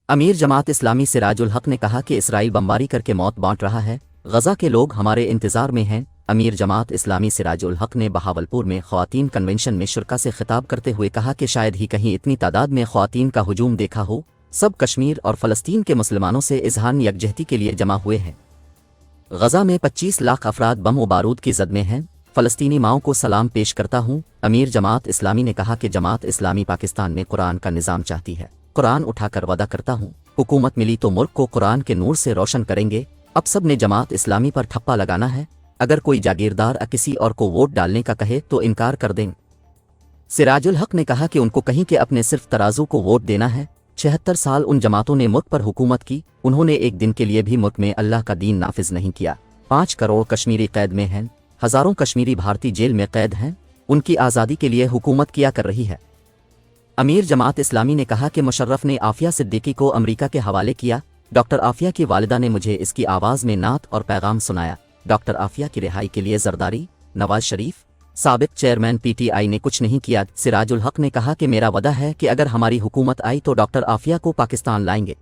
امیر جماعت اسلامی سراج الحق نے کہا کہ اسرائیل بمباری کر کے موت بانٹ رہا ہے، غزہ کے لوگ ہمارے انتظار میں ہیں۔ امیر جماعت اسلامی سراج الحق نے بہاولپور میں خواتین کنونشن میں شرکا سے خطاب کرتے ہوئے کہا کہ شاید ہی کہیں اتنی تعداد میں خواتین کا ہجوم دیکھا ہو، سب کشمیر اور فلسطین کے مسلمانوں سے اذہان یکجہتی کے لیے جمع ہوئے ہیں۔ غزہ میں 25 لاکھ افراد بم و بارود کی زد میں ہیں، فلسطینی ماؤں کو سلام پیش کرتا ہوں۔ امیر جماعت اسلامی نے کہا کہ جماعت اسلامی پاکستان میں قرآن کا نظام چاہتی ہے، قرآن اٹھا کر وعدہ کرتا ہوں، حکومت ملی تو ملک کو قرآن کے نور سے روشن کریں گے۔ اب سب نے جماعت اسلامی پر ٹھپا لگانا ہے، اگر کوئی جاگیردار کسی اور کو ووٹ ڈالنے کا کہے تو انکار کر دیں۔ سراج الحق نے کہا کہ ان کو کہیں کہ اپنے صرف ترازو کو ووٹ دینا ہے۔ 76 سال ان جماعتوں نے ملک پر حکومت کی، انہوں نے ایک دن کے لیے بھی ملک میں اللہ کا دین نافذ نہیں کیا۔ 5 کروڑ کشمیری قید میں ہیں، ہزاروں کشمیری بھارتی جیل میں قید ہیں، ان کی آزادی کے لیے حکومت کیا کر رہی ہے۔ امیر جماعت اسلامی نے کہا کہ مشرف نے عافیہ صدیقی کو امریکہ کے حوالے کیا۔ ڈاکٹر عافیہ کی والدہ نے مجھے اس کی آواز میں نعت اور پیغام سنایا۔ ڈاکٹر عافیہ کی رہائی کے لیے زرداری، نواز شریف سابق چیئرمین پی ٹی آئی نے کچھ نہیں کیا۔ سراج الحق نے کہا کہ میرا وعدہ ہے کہ اگر ہماری حکومت آئی تو ڈاکٹر عافیہ کو پاکستان لائیں گے۔